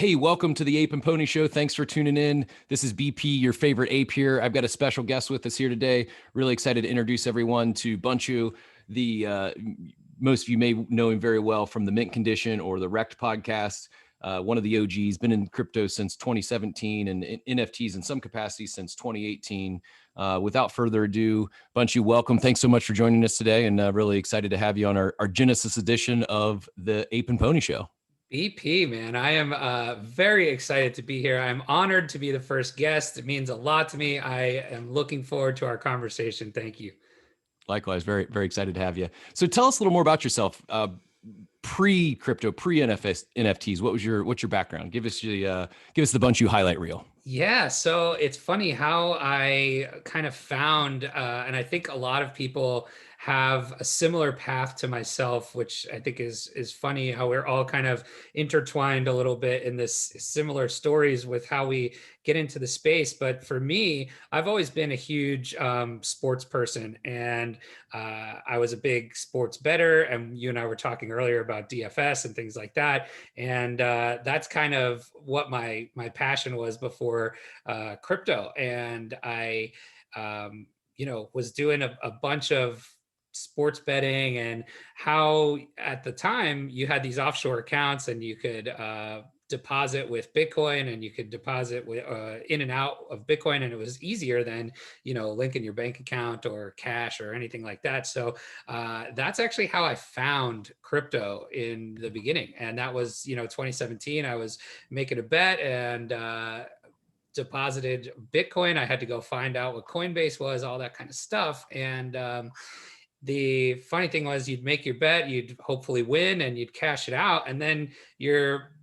Hey, welcome to the Ape Pony Show. Thanks for tuning in. This is BP, your favorite ape here. I've got a special guest with us here today. Really excited to introduce everyone to Bunchu. Most of you may know him very well from the Mint Condition or the REKT podcast. One of the OGs, been in crypto since 2017 and NFTs in some capacity since 2018. Without further ado, Bunchu, welcome. Thanks so much for joining us today, and really excited to have you on our Genesis edition of the Ape and Pony Show. BP, man, I am very excited to be here. I'm honored to be the first guest. It means a lot to me. I am looking forward to our conversation. Thank you. Likewise, very, very excited to have you. So tell us a little more about yourself. Pre-crypto, pre-NFTs, what's your background? Give us the Bunchu highlight reel. Yeah, so it's funny how I kind of found, and I think a lot of people have a similar path to myself, which I think is funny how we're all kind of intertwined a little bit in this similar stories with how we get into the space. But for me, I've always been a huge sports person, and I was a big sports bettor. And you and I were talking earlier about DFS and things like that, and that's kind of what my passion was before crypto. And I was doing a bunch of sports betting, and how at the time you had these offshore accounts and you could deposit with Bitcoin, and you could deposit with in and out of Bitcoin, and it was easier than linking your bank account or cash or anything like that. So that's actually how I found crypto in the beginning, and that was 2017. I was making a bet and deposited Bitcoin. I had to go find out what Coinbase was, all that kind of stuff. And the funny thing was, you'd make your bet, you'd hopefully win, and you'd cash it out, and then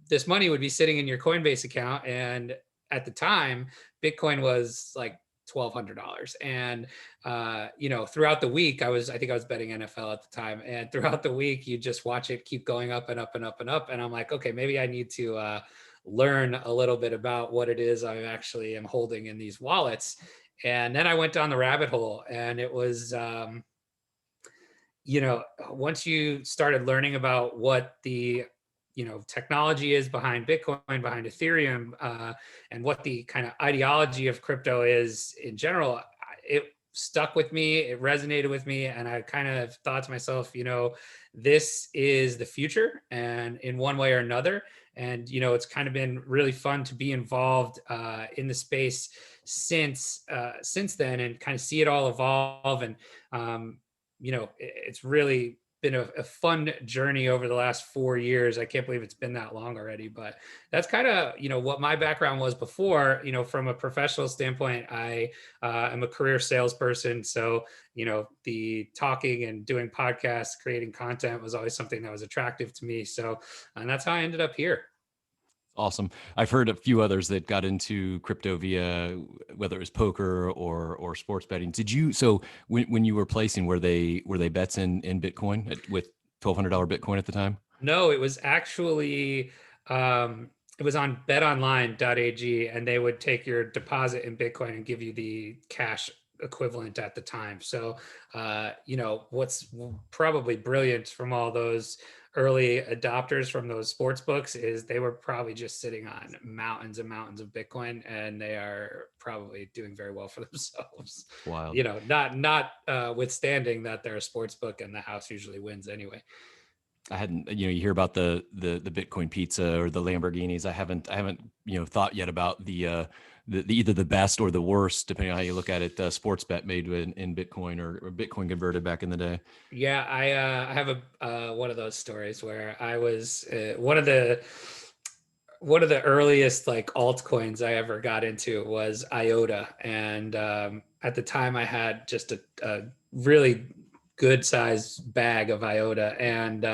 this money would be sitting in your Coinbase account. And at the time, Bitcoin was like $1,200. And throughout the week, I think I was betting NFL at the time, and throughout the week, you just watch it keep going up and up and up and up. And I'm like, okay, maybe I need to learn a little bit about what it is I actually am holding in these wallets. And then I went down the rabbit hole, and it was once you started learning about what the technology is behind Bitcoin, behind Ethereum, and what the kind of ideology of crypto is in general, it stuck with me, it resonated with me, and I kind of thought to myself, this is the future, and in one way or another. And it's kind of been really fun to be involved in the space since then, and kind of see it all evolve. And it's really been a fun journey over the last 4 years. I can't believe it's been that long already, but that's kind of, what my background was before. From a professional standpoint, I am a career salesperson. So, the talking and doing podcasts, creating content was always something that was attractive to me. So, and that's how I ended up here. Awesome. I've heard a few others that got into crypto via whether it was poker or sports betting. So when you were placing, were they bets in Bitcoin with $1,200 Bitcoin at the time? No, it was actually it was on betonline.ag, and they would take your deposit in Bitcoin and give you the cash equivalent at the time. So what's probably brilliant from all those early adopters from those sports books is they were probably just sitting on mountains and mountains of Bitcoin, and they are probably doing very well for themselves. Wild. Not withstanding that they're a sports book and the house usually wins anyway. I hadn't, you hear about the Bitcoin pizza or the Lamborghinis. I haven't, thought yet about the either the best or the worst, depending on how you look at it, sports bet made in Bitcoin or Bitcoin converted back in the day. Yeah, I have one of those stories where I was one of the earliest like altcoins I ever got into was IOTA, and at the time I had just a really good sized bag of IOTA, and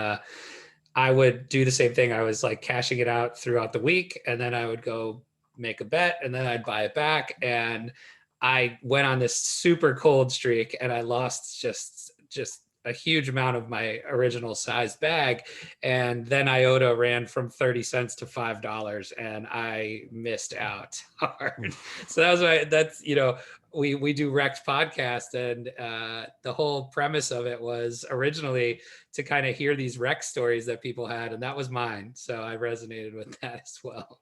I would do the same thing. I was like cashing it out throughout the week, and then I would go make a bet, and then I'd buy it back. And I went on this super cold streak, and I lost just a huge amount of my original size bag. And then IOTA ran from 30 cents to $5 and I missed out hard. So that was why we do REKT podcast, and the whole premise of it was originally to kind of hear these REKT stories that people had, and that was mine. So I resonated with that as well.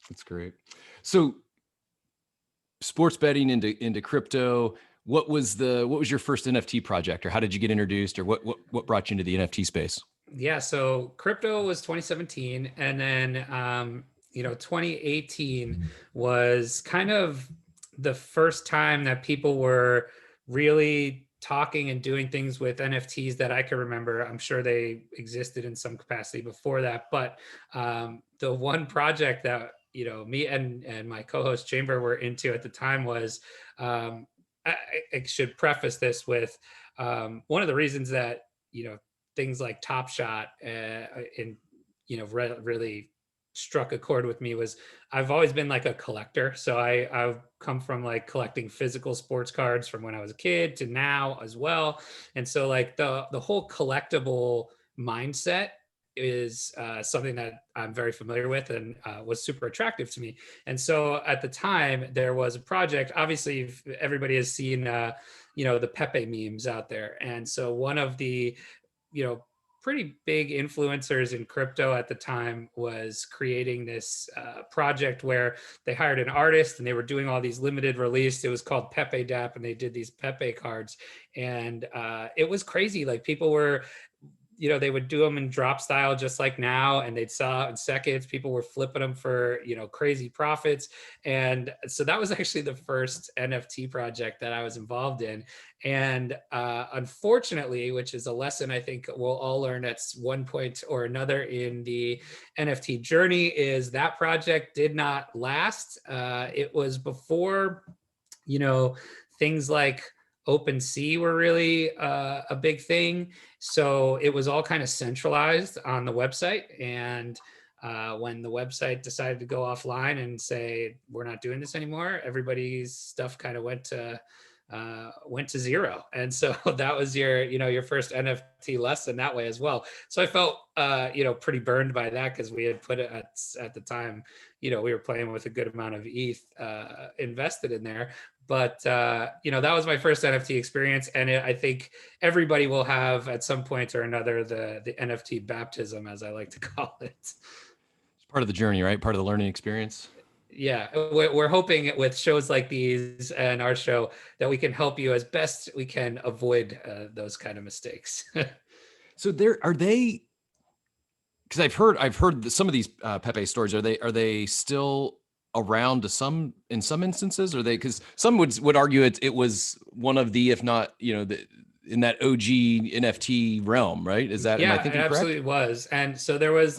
That's great. So sports betting into crypto, what was your first NFT project, or how did you get introduced, or what brought you into the NFT space? Yeah, so crypto was 2017, and then 2018 was kind of the first time that people were really talking and doing things with NFTs that I can remember. I'm sure they existed in some capacity before that, but the one project that me and my co-host Chamber were into at the time was I should preface this with one of the reasons that things like Top Shot really struck a chord with me was I've always been like a collector. So I've come from like collecting physical sports cards from when I was a kid to now as well. And so like the whole collectible mindset is something that I'm very familiar with and was super attractive to me. And so at the time there was a project, obviously everybody has seen the Pepe memes out there. And so one of the pretty big influencers in crypto at the time was creating this project where they hired an artist and they were doing all these limited release. It was called Pepe Dap, and they did these Pepe cards, and it was crazy. Like people were they would do them in drop style just like now, and they'd sell out in seconds. People were flipping them for crazy profits. And so that was actually the first NFT project that I was involved in. And unfortunately, which is a lesson I think we'll all learn at one point or another in the NFT journey, is that project did not last. It was before things like OpenSea were really a big thing. So it was all kind of centralized on the website. And when the website decided to go offline and say, we're not doing this anymore, everybody's stuff kind of went to zero. And so that was your first NFT lesson that way as well. So I felt pretty burned by that, because we had put it at the time, we were playing with a good amount of ETH invested in there. But that was my first NFT experience, and I think everybody will have at some point or another the NFT baptism, as I like to call it. It's part of the journey, right? Part of the learning experience. Yeah, we're hoping with shows like these and our show that we can help you as best we can avoid those kind of mistakes. So are they? Because I've heard some of these Pepe stories. Are they still around in some instances? Are they? Because some would argue it was one of the, if not in that OG NFT realm, right? Is that, Yeah, am I thinking it absolutely correct? was. And so there was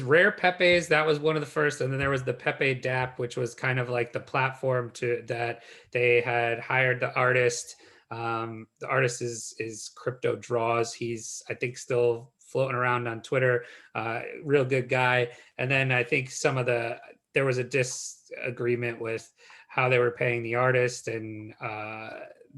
rare Pepes. That was one of the first, and then there was the Pepe Dap, which was kind of like the platform that they had hired the artist. The artist is Crypto Draws. He's, I think, still floating around on Twitter. Real good guy. And then I think there was a disagreement with how they were paying the artist, and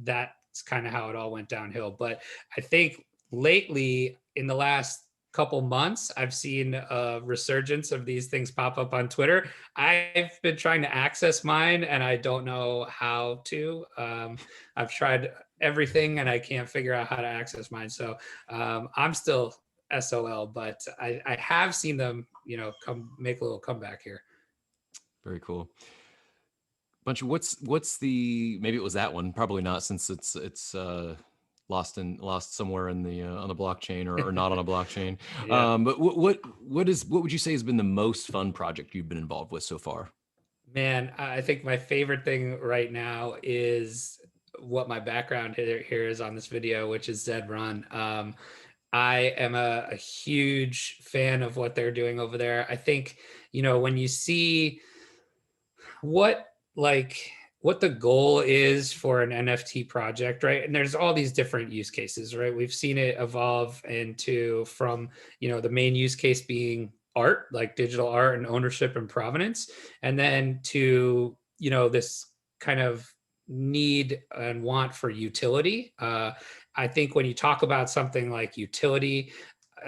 that's kind of how it all went downhill. But I think lately, in the last couple months, I've seen a resurgence of these things pop up on Twitter. I've been trying to access mine, and I don't know how to. I've tried everything, and I can't figure out how to access mine. So I'm still SOL, but I have seen them, come make a little comeback here. Very cool. Bunch of what's the, maybe it was that one, probably not, since it's lost somewhere in the on the blockchain, or not on a blockchain. Yeah. But what would you say has been the most fun project you've been involved with so far? Man, I think my favorite thing right now is what my background here is on this video, which is Zed Run. I am a huge fan of what they're doing over there. I think, when you see what the goal is for an NFT project, right? And there's all these different use cases, right? We've seen it evolve from the main use case being art, like digital art and ownership and provenance, and then to this kind of need and want for utility. I think when you talk about something like utility,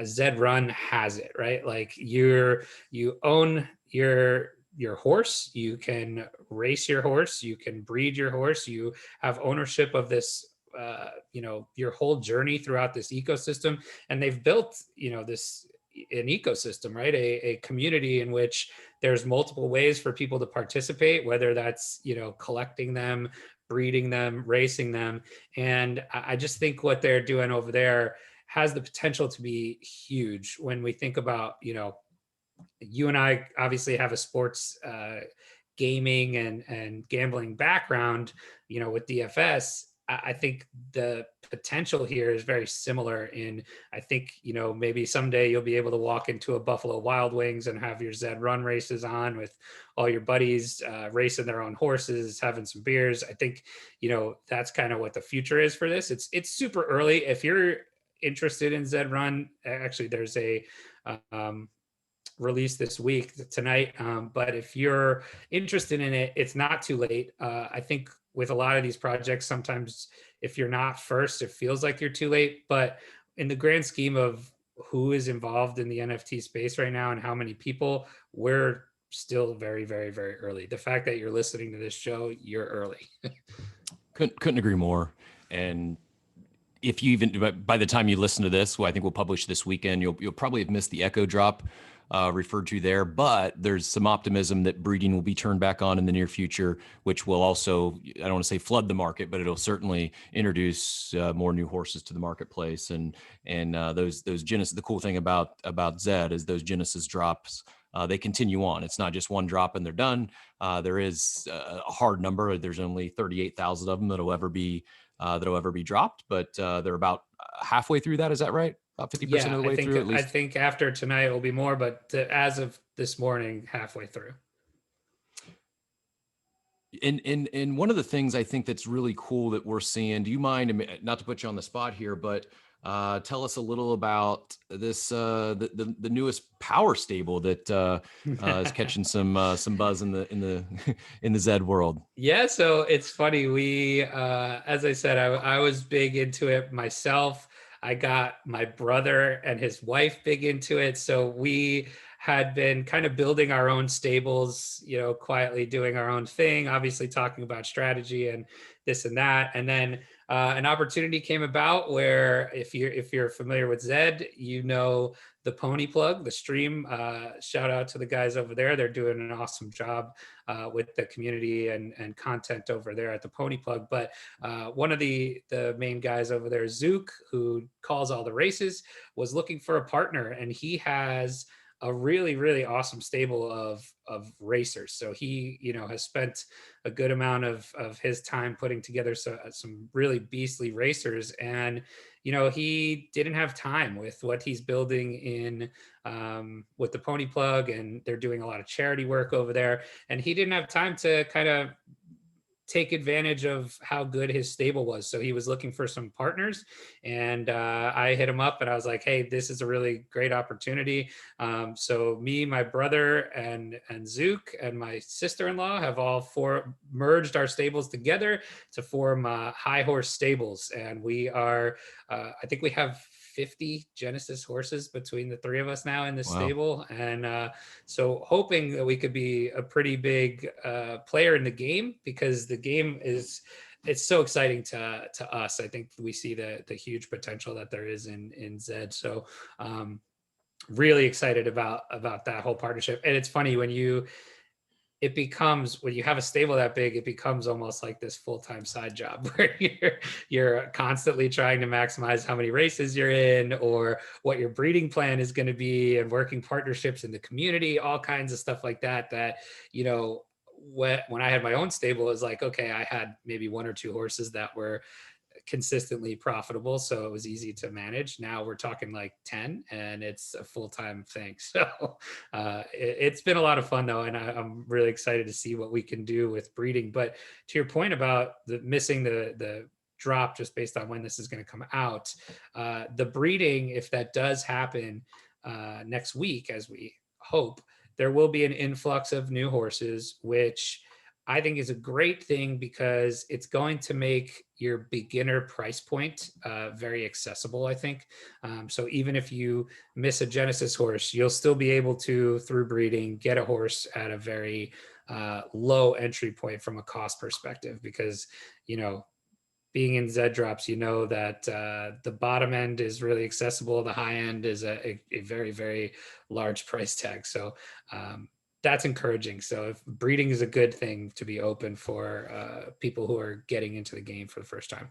Zed Run has it, right? Like you own your horse, you can race your horse, you can breed your horse, you have ownership of this, your whole journey throughout this ecosystem. And they've built, this an ecosystem, right? A community in which there's multiple ways for people to participate, whether that's, collecting them, breeding them, racing them. And I just think what they're doing over there has the potential to be huge when we think about, you and I obviously have a sports gaming and gambling background, with DFS. I think the potential here is very similar in, I think, maybe someday you'll be able to walk into a Buffalo Wild Wings and have your Zed Run races on with all your buddies, racing their own horses, having some beers. I think, that's kind of what the future is for this. It's super early. If you're interested in Zed Run, actually there's a release this week tonight. But if you're interested in it, it's not too late. I think with a lot of these projects, sometimes if you're not first, it feels like you're too late. But in the grand scheme of who is involved in the NFT space right now and how many people, we're still very, very, very early. The fact that you're listening to this show, you're early. Couldn't agree more. And if you even, by the time you listen to this, I think we'll publish this weekend, you'll probably have missed the echo drop referred to there, but there's some optimism that breeding will be turned back on in the near future, which will also, I don't want to say flood the market, but it'll certainly introduce more new horses to the marketplace. And those Genesis, the cool thing about Zed is those Genesis drops, they continue on. It's not just one drop and they're done. There is a hard number. There's only 38,000 of them that'll ever be dropped, but they're about halfway through that. Is that right? About 50% of the way through, at least. I think after tonight it will be more, but as of this morning, halfway through. And one of the things I think that's really cool that we're seeing, do you mind, not to put you on the spot here, but tell us a little about this, the newest power stable that is catching some buzz in the in the Zed world. Yeah, so it's funny. We, as I said, I was big into it myself. I got my brother and his wife big into it. So we had been kind of building our own stables, quietly doing our own thing, obviously talking about strategy and this and that. And then an opportunity came about where if you're familiar with Zed, the Pony Plug, the stream. Shout out to the guys over there. They're doing an awesome job with the community and content over there at the Pony Plug. But one of the main guys over there, Zook, who calls all the races, was looking for a partner, and he has a really, really awesome stable of racers. So he, has spent a good amount of his time putting together some really beastly racers. And, he didn't have time with what he's building in with the Pony Plug, and they're doing a lot of charity work over there. And he didn't have time to kind of take advantage of how good his stable was. So he was looking for some partners, and I hit him up and I was like, hey, this is a really great opportunity. So me, my brother, and Zook and my sister-in-law have all merged our stables together to form HighHorseZ Stables. And we are, I think we have 50 Genesis horses between the three of us now in this stable. And so hoping that we could be a pretty big player in the game, because the game it's so exciting to us. I think we see the huge potential that there is in Zed. So really excited about that whole partnership. And it's funny when you have a stable that big, it becomes almost like this full-time side job where you're constantly trying to maximize how many races you're in or what your breeding plan is going to be, and working partnerships in the community, all kinds of stuff like that, when I had my own stable, it was like, okay, I had maybe one or two horses that were consistently profitable, so it was easy to manage. Now we're talking like 10, and it's a full-time thing. So it's been a lot of fun though, and I'm really excited to see what we can do with breeding. But to your point about missing the drop just based on when this is going to come out, the breeding, if that does happen next week, as we hope, there will be an influx of new horses, which I think is a great thing because it's going to make your beginner price point very accessible, I think. So even if you miss a Genesis horse, you'll still be able to, through breeding, get a horse at a very low entry point from a cost perspective, because, you know, being in Z drops, you know that the bottom end is really accessible. The high end is a very, very large price tag. So that's encouraging. So if breeding is a good thing to be open for people who are getting into the game for the first time.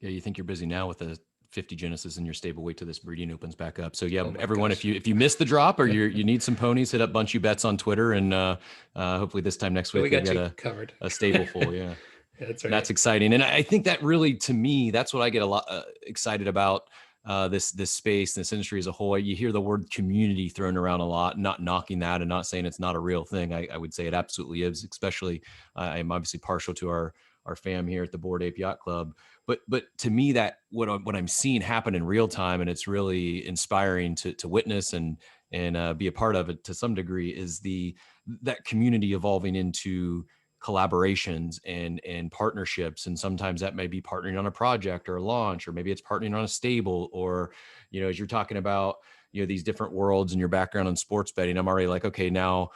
Yeah, you think you're busy now with the 50 Genesis in your stable. Wait till this breeding opens back up. So yeah, Oh my everyone, gosh. if you missed the drop or you need some ponies, hit up Bunchu Bets on Twitter, and hopefully this time next So week we we've got got you covered. a stable full. Yeah. That's right. That's exciting, and I think that really, to me, that's what I get a lot excited about this space, this industry as a whole. You hear the word community thrown around a lot, not knocking that and not saying it's not a real thing. I would say it absolutely is. Especially, I'm obviously partial to our fam here at the Board Ape Yacht Club, but to me, that what I'm seeing happen in real time, and it's really inspiring to witness and be a part of it to some degree, is that community evolving into collaborations and partnerships. And sometimes that may be partnering on a project or a launch, or maybe it's partnering on a stable, or, you know, as you're talking about, you know, these different worlds and your background in sports betting, I'm already like, okay, now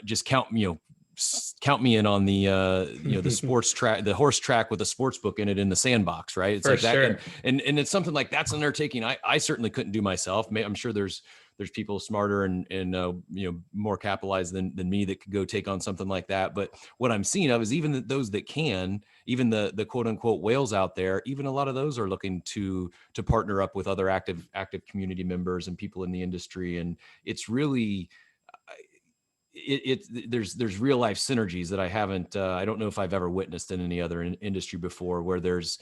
just count me in on the the sports track, the horse track with a sports book in it in the Sandbox, right? It's For like that. sure. And it's something like that's an undertaking I certainly couldn't do myself. I'm sure there's people smarter and more capitalized than me that could go take on something like that. But what I'm seeing of is even those that can, even the quote unquote whales out there, even a lot of those are looking to partner up with other active community members and people in the industry. And it's really, there's real life synergies that I don't know if I've ever witnessed in any other industry before, where there's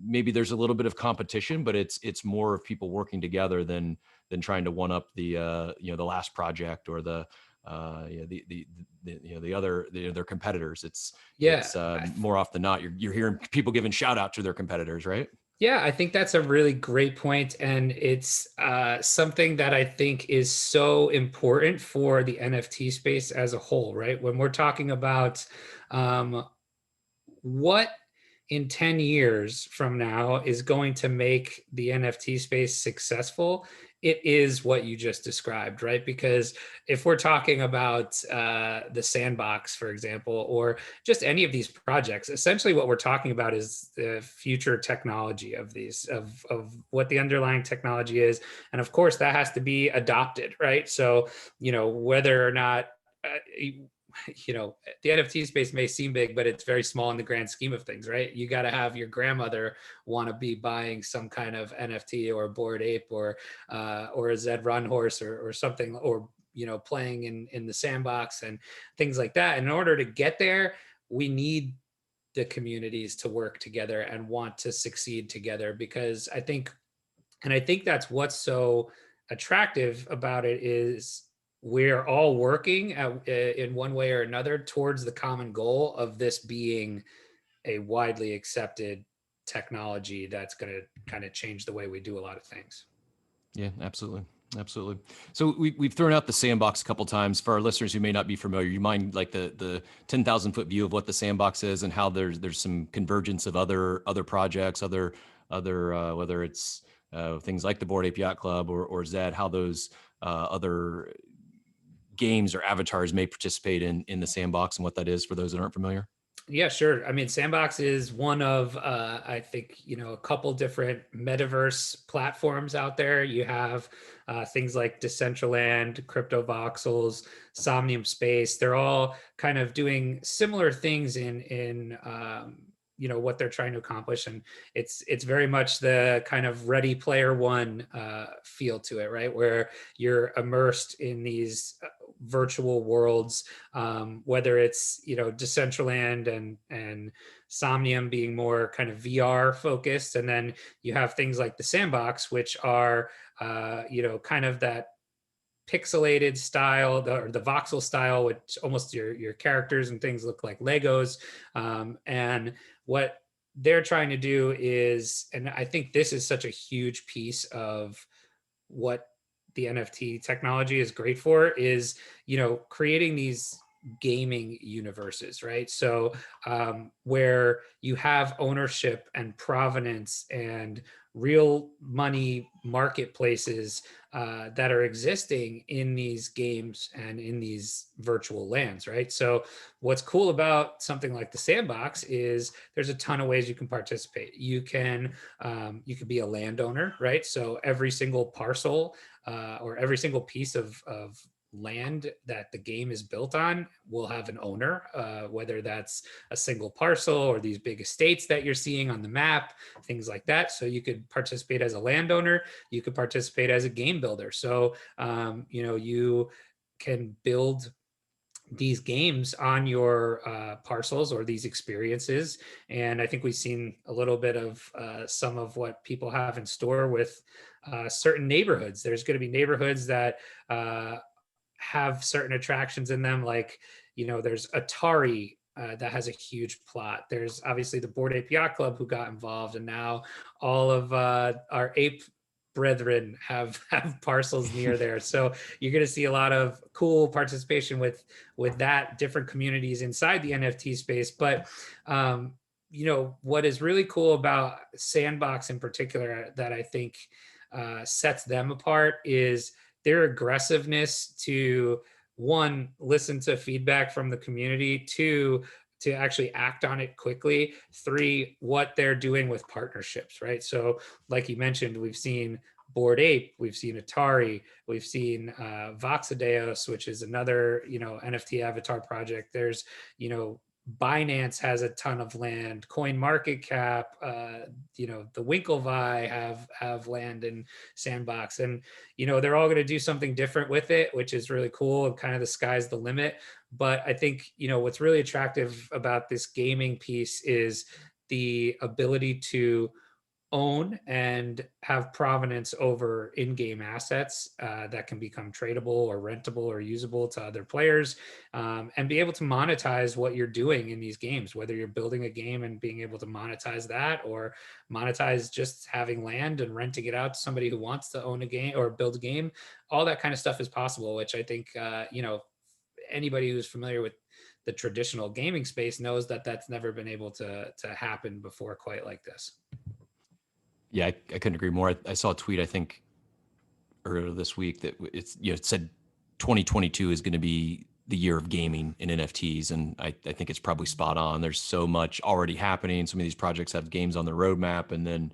maybe there's a little bit of competition, but it's more of people working together than trying to one up the the last project or the their competitors. It's Yeah. more often than not you're hearing people giving shout out to their competitors, right? Yeah, I think that's a really great point, and it's something that I think is so important for the NFT space as a whole, right? When we're talking about what in 10 years from now is going to make the NFT space successful, it is what you just described, right? Because if we're talking about the Sandbox, for example, or just any of these projects, essentially what we're talking about is the future technology of these, of what the underlying technology is. And of course, that has to be adopted, right? So, you know, whether or not the NFT space may seem big, but it's very small in the grand scheme of things, right? You got to have your grandmother want to be buying some kind of NFT or a Bored Ape or a Zed Run horse or something, or playing in the Sandbox and things like that. And in order to get there, we need the communities to work together and want to succeed together, because I think that's what's so attractive about it is we're all working in one way or another towards the common goal of this being a widely accepted technology that's going to kind of change the way we do a lot of things. Yeah, absolutely. Absolutely. So we've thrown out the Sandbox a couple times. For our listeners who may not be familiar, you mind like the 10,000-foot view of what the Sandbox is and how there's some convergence of other projects, other whether it's things like the Bored Ape Yacht Club or Zed, how those other games or avatars may participate in the Sandbox and what that is for those that aren't familiar? Yeah, sure. I mean, Sandbox is one of, I think, a couple different metaverse platforms out there. You have things like Decentraland, Crypto Voxels, Somnium Space. They're all kind of doing similar things in what they're trying to accomplish, and it's very much the kind of Ready Player One feel to it, right? Where you're immersed in these virtual worlds, whether it's Decentraland and Somnium being more kind of VR focused, and then you have things like the Sandbox, which are kind of that pixelated style, or the voxel style, which almost your characters and things look like Legos. And what they're trying to do is, and I think this is such a huge piece of what the NFT technology is great for, is creating these gaming universes, right? So where you have ownership and provenance and real money marketplaces that are existing in these games and in these virtual lands, right? So what's cool about something like the Sandbox is there's a ton of ways you can participate. You can be a landowner, right? So every single parcel or every single piece of land that the game is built on will have an owner, whether that's a single parcel or these big estates that you're seeing on the map, things like that. So you could participate as a landowner, you could participate as a game builder. So, you can build these games on your parcels or these experiences. And I think we've seen a little bit of some of what people have in store with certain neighborhoods. There's going to be neighborhoods that have certain attractions in them, like, there's Atari that has a huge plot. There's obviously the Board Ape Yacht Club who got involved, and now all of our ape brethren have parcels near there. So you're going to see a lot of cool participation with that, different communities inside the NFT space. But what is really cool about Sandbox in particular that I think sets them apart is their aggressiveness to, one, listen to feedback from the community, two, to actually act on it quickly, three, what they're doing with partnerships, right? So like you mentioned, we've seen Bored Ape, we've seen Atari, we've seen Voxadeos, which is another, NFT avatar project. There's, Binance has a ton of land, Coin Market Cap, the Winklevi have land in Sandbox, and they're all going to do something different with it, which is really cool, and kind of the sky's the limit. But I think what's really attractive about this gaming piece is the ability to own and have provenance over in-game assets that can become tradable or rentable or usable to other players, and be able to monetize what you're doing in these games, whether you're building a game and being able to monetize that, or monetize just having land and renting it out to somebody who wants to own a game or build a game. All that kind of stuff is possible, which I think anybody who's familiar with the traditional gaming space knows that that's never been able to happen before quite like this. Yeah, I couldn't agree more. I saw a tweet, I think, earlier this week that it said 2022 is going to be the year of gaming in NFTs. And I think it's probably spot on. There's so much already happening. Some of these projects have games on their roadmap. And then,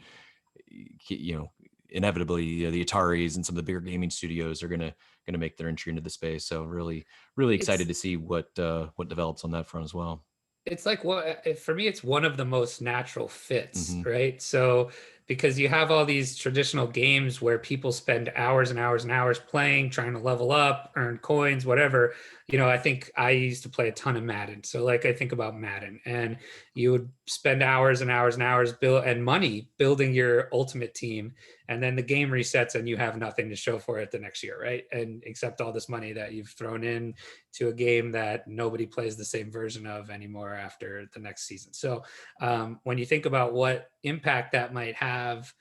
inevitably, the Ataris and some of the bigger gaming studios are going to make their entry into the space. So really, really excited to see what develops on that front as well. It's like, for me, it's one of the most natural fits, right? So because you have all these traditional games where people spend hours and hours and hours playing, trying to level up, earn coins, whatever. I think I used to play a ton of Madden. So like, I think about Madden, and you would spend hours and hours and hours money building your ultimate team. And then the game resets and you have nothing to show for it the next year, right? And except all this money that you've thrown in to a game that nobody plays the same version of anymore after the next season. So when you think about what impact that might have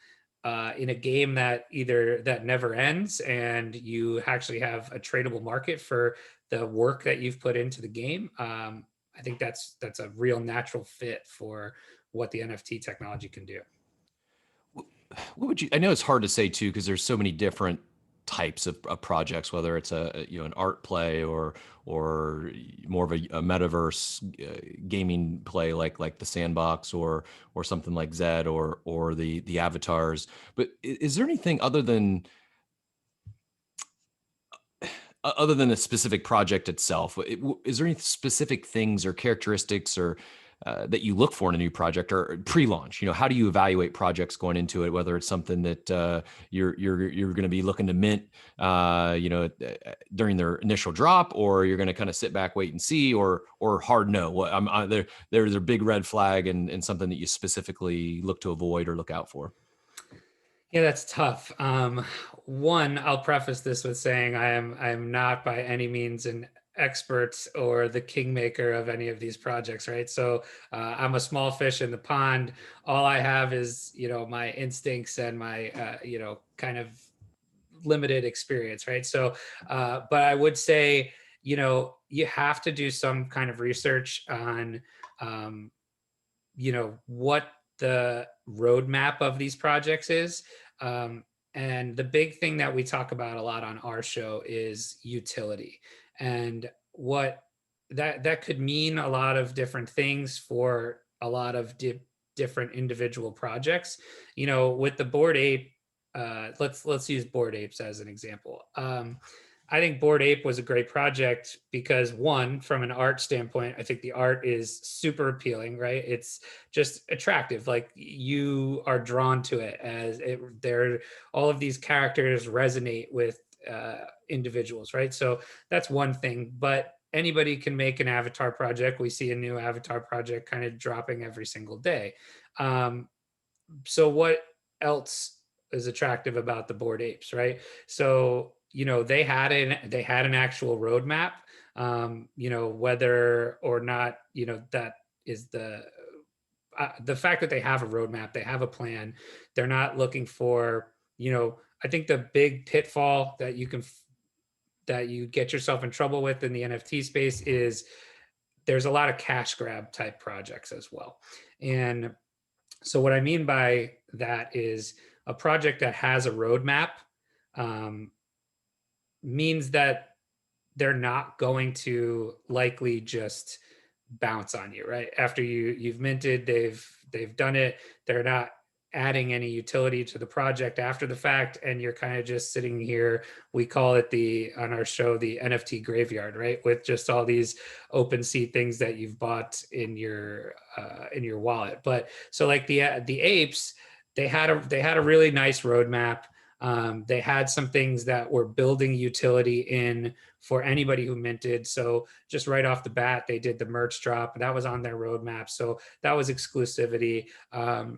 in a game that never ends, and you actually have a tradable market for the work that you've put into the game, I think that's a real natural fit for what the NFT technology can do. What would you? I know it's hard to say too, because there's so many different types of projects, whether it's an art play or more of a metaverse gaming play like the Sandbox or something like Zed or the avatars. But is there anything other than the specific project itself? Is there any specific things or characteristics or that you look for in a new project or pre-launch? How do you evaluate projects going into it? Whether it's something that you're going to be looking to mint, during their initial drop, or you're going to kind of sit back, wait and see, or hard no. There's a big red flag and something that you specifically look to avoid or look out for. Yeah, that's tough. One, I'll preface this with saying I am not by any means an expert or the kingmaker of any of these projects, right? So I'm a small fish in the pond. All I have is my instincts and my kind of limited experience, right? So but I would say you have to do some kind of research on, what the roadmap of these projects is. And the big thing that we talk about a lot on our show is utility, and what that could mean a lot of different things for a lot of different individual projects. With the Bored Ape, let's use Bored Apes as an example. I think Bored Ape was a great project because, one, from an art standpoint, I think the art is super appealing, right? It's just attractive. Like, you are drawn to it all of these characters resonate with individuals, right? So that's one thing. But anybody can make an avatar project. We see a new avatar project kind of dropping every single day. So what else is attractive about the Bored Apes, right? So they had an actual roadmap. Whether or not that is the fact that they have a roadmap, they have a plan. They're not looking for, I think the big pitfall that you get yourself in trouble with in the NFT space is there's a lot of cash grab type projects as well. And so what I mean by that is a project that has a roadmap means that they're not going to likely just bounce on you, right? After you've minted, they've done it. They're not adding any utility to the project after the fact, and you're kind of just sitting here. We call it on our show the NFT graveyard, right? With just all these OpenSea things that you've bought in your wallet. But so like the apes, they had a really nice roadmap. They had some things that were building utility in for anybody who minted. So just right off the bat, they did the merch drop. That was on their roadmap. So that was exclusivity.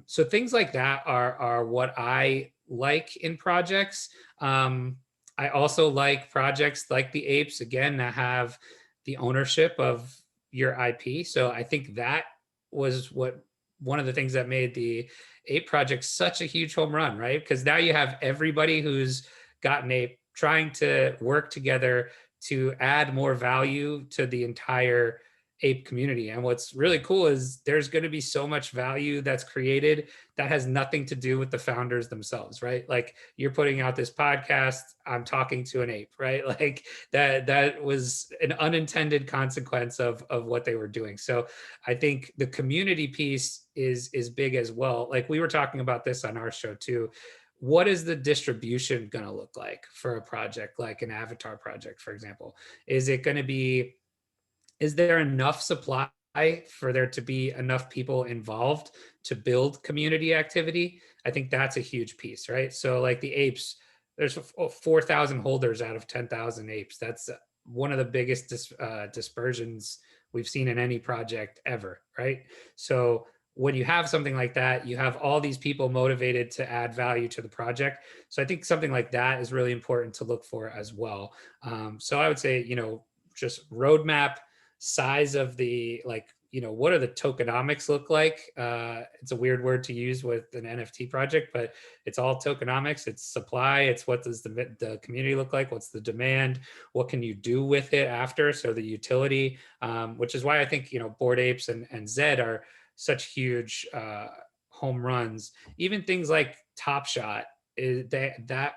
So things like that are what I like in projects. I also like projects like the apes, again, that have the ownership of your IP. So I think that was one of the things that made the Ape project such a huge home run, right? Because now you have everybody who's got an ape trying to work together to add more value to the entire ape community. And what's really cool is there's going to be so much value that's created that has nothing to do with the founders themselves, right? Like, you're putting out this podcast, I'm talking to an ape, right? Like that was an unintended consequence of what they were doing. So I think the community piece is big as well. Like, we were talking about this on our show too. What is the distribution going to look like for a project like an avatar project, for example? Is there enough supply for there to be enough people involved to build community activity? I think that's a huge piece, right? So like the apes, there's 4,000 holders out of 10,000 apes. That's one of the biggest dispersions we've seen in any project ever, right? So when you have something like that, you have all these people motivated to add value to the project. So I think something like that is really important to look for as well. So I would say, just roadmap, size of the, what do the tokenomics look like? It's a weird word to use with an NFT project, but it's all tokenomics. It's supply. It's what does the community look like? What's the demand? What can you do with it after? So the utility, which is why I think, Bored Apes and Zed are such huge home runs. Even things like Top Shot, that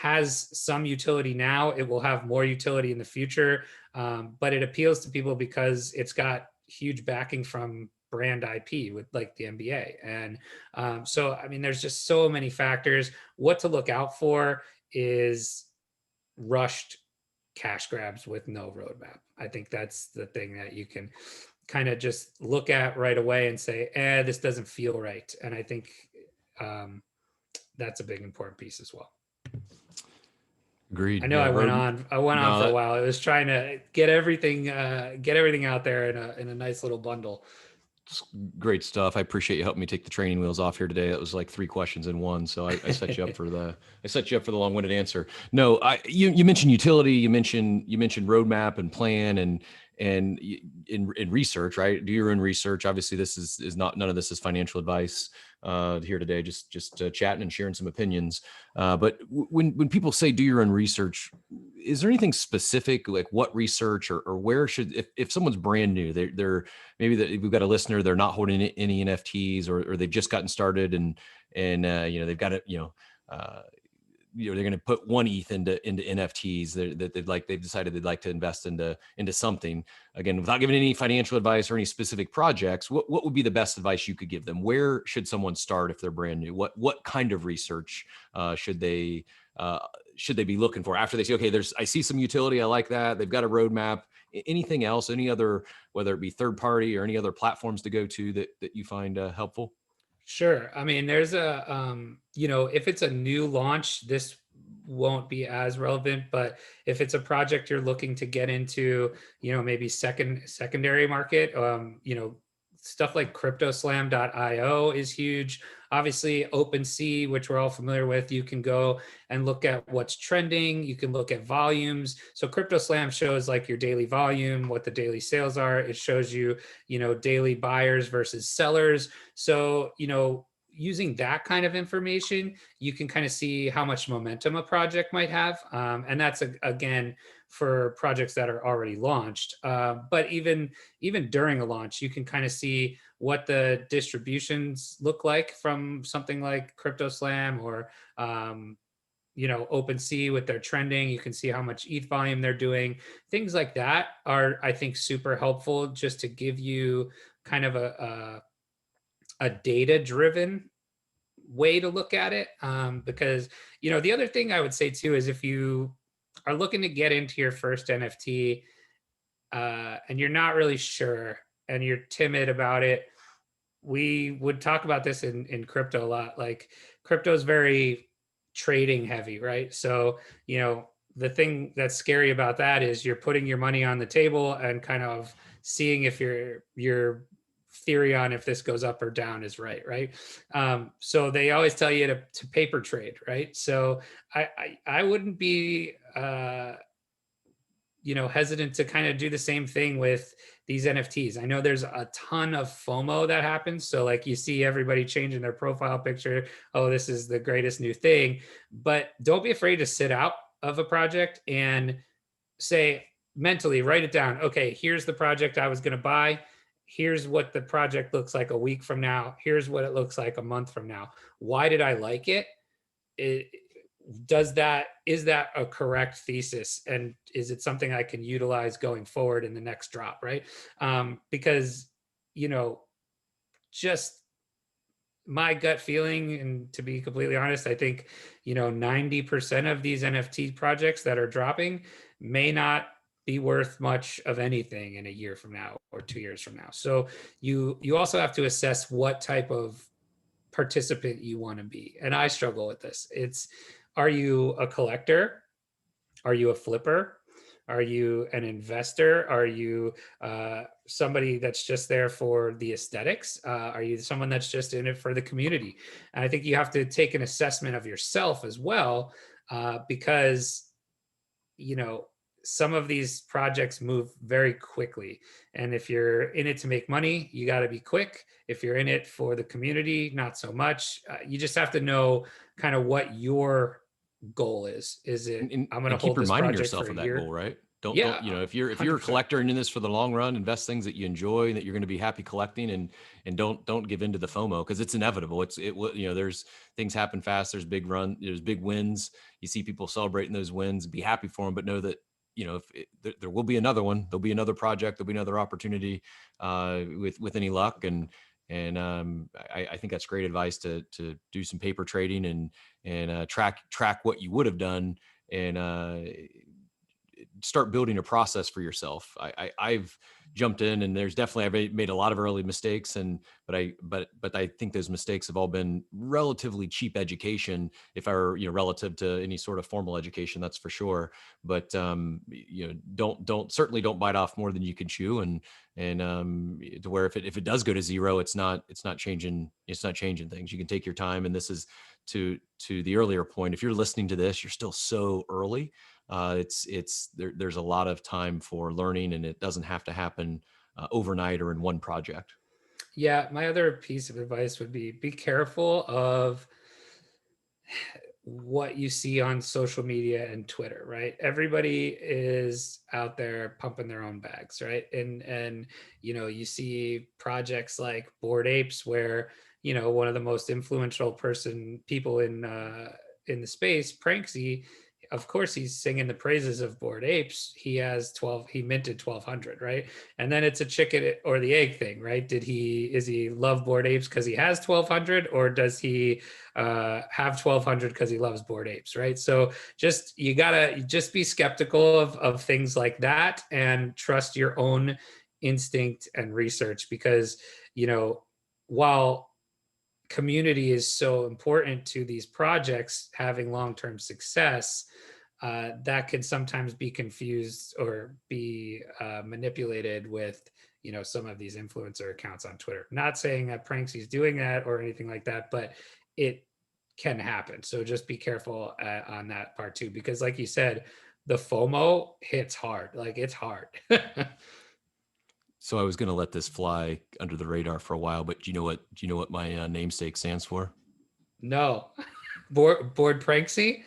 has some utility now. It will have more utility in the future, but it appeals to people because it's got huge backing from brand IP with like the NBA. And so, I mean, there's just so many factors. What to look out for is rushed cash grabs with no roadmap. I think that's the thing that you can kind of just look at right away and say, this doesn't feel right. And I think that's a big important piece as well. Agreed. I know I went on for a while. I was trying to get everything out there in a nice little bundle. Great stuff. I appreciate you helping me take the training wheels off here today. That was like 3 questions in one. So I set you up for the long-winded answer. No, you mentioned utility, you mentioned roadmap and plan and in research, right? Do your own research. Obviously this is not, none of this is financial advice here today, just chatting and sharing some opinions. But when people say do your own research, is there anything specific, like what research or where should, if someone's brand new, they're maybe that we've got a listener, they're not holding any NFTs, or they've just gotten started, and they've got it, they're going to put one ETH into NFTs that they've decided they'd like to invest into something. Again, without giving any financial advice or any specific projects, what would be the best advice you could give them? Where should someone start if they're brand new? What kind of research should they be looking for after they say, okay, I see some utility, I like that, they've got a roadmap? Anything else? Any other, whether it be third party or any other platforms to go to that you find helpful? Sure. I mean, there's if it's a new launch, this won't be as relevant, but if it's a project you're looking to get into, maybe secondary market, stuff like cryptoslam.io is huge. Obviously, OpenSea, which we're all familiar with, you can go and look at what's trending. You can look at volumes. So CryptoSlam shows like your daily volume, what the daily sales are. It shows you, daily buyers versus sellers. So, using that kind of information, you can kind of see how much momentum a project might have. And that's, again, for projects that are already launched. But even during a launch, you can kind of see what the distributions look like from something like CryptoSlam or OpenSea with their trending. You can see how much ETH volume they're doing. Things like that are, I think, super helpful just to give you kind of a data-driven way to look at it. Because, the other thing I would say too is if you are looking to get into your first NFT and you're not really sure and you're timid about it, we would talk about this in crypto a lot. Like, crypto is very trading heavy, right? So, the thing that's scary about that is you're putting your money on the table and kind of seeing if your theory on if this goes up or down is right. So they always tell you to paper trade, right? So I wouldn't be hesitant to kind of do the same thing with these NFTs. I know there's a ton of FOMO that happens. So like you see everybody changing their profile picture. Oh, this is the greatest new thing. But don't be afraid to sit out of a project and say, mentally write it down. Okay, here's the project I was going to buy. Here's what the project looks like a week from now. Here's what it looks like a month from now. Why did I like it? Is that a correct thesis, and is it something I can utilize going forward in the next drop, right? Because just my gut feeling, and to be completely honest, I think 90% of these NFT projects that are dropping may not be worth much of anything in a year from now or 2 years from now. So you also have to assess what type of participant you want to be. And I struggle with this. Are you a collector? Are you a flipper? Are you an investor? Are you somebody that's just there for the aesthetics? Are you someone that's just in it for the community? And I think you have to take an assessment of yourself as well, because some of these projects move very quickly. And if you're in it to make money, you got to be quick. If you're in it for the community, not so much. You just have to know kind of what your goal is. Is it, I'm going to keep hold this reminding project yourself for of a that year? goal, right? Don't Yeah, if you're a 100%. collector and in this for the long run, invest things that you enjoy and that you're going to be happy collecting, and don't give into the FOMO, because it's inevitable. There's things happen fast. There's big wins. You see people celebrating those wins, be happy for them, but know that there will be another one. There'll be another project. There'll be another opportunity with any luck. And I think that's great advice to do some paper trading and track what you would have done, and start building a process for yourself. I've jumped in, and there's definitely, I've made a lot of early mistakes, but I think those mistakes have all been relatively cheap education, if I were, relative to any sort of formal education, that's for sure. But certainly don't bite off more than you can chew, and to where if it does go to zero, it's not changing things. You can take your time, and this is to the earlier point. If you're listening to this, you're still so early. There's a lot of time for learning, and it doesn't have to happen overnight or in one project. Yeah, my other piece of advice would be careful of what you see on social media and Twitter, right? Everybody is out there pumping their own bags, right? And you see projects like Bored Apes, where one of the most influential people in the space, Pranksy, of course he's singing the praises of Bored Apes. He minted 1200, right? And then it's a chicken or the egg thing, right? Is he love Bored Apes because he has 1200, or does he have 1200 because he loves Bored Apes, right? So you gotta just be skeptical of things like that and trust your own instinct and research, because while community is so important to these projects having long-term success, that can sometimes be confused or be manipulated with some of these influencer accounts on Twitter. Not saying that Pranksy's doing that or anything like that, but it can happen. So just be careful on that part too, because like you said, the FOMO hits hard. Like, it's hard. So I was going to let this fly under the radar for a while, but do you know what my namesake stands for? No. Bored Pranksy?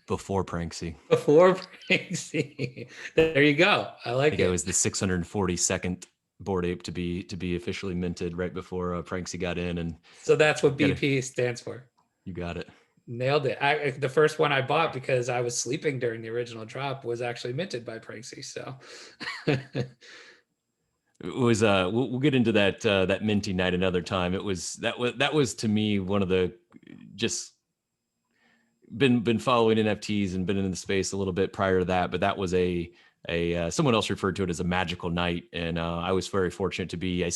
Before Pranksy. Before Pranksy. There you go. I like it. It was the 642nd Bored Ape to be officially minted right before Pranksy got in, and so that's what BP stands for. You got it. Nailed it. The first one I bought, because I was sleeping during the original drop, was actually minted by Pranksy. So it was we'll get into that minty night another time. That was to me one of the, just been following NFTs and been in the space a little bit prior to that, but that was a someone else referred to it as a magical night, and I was very fortunate to be. I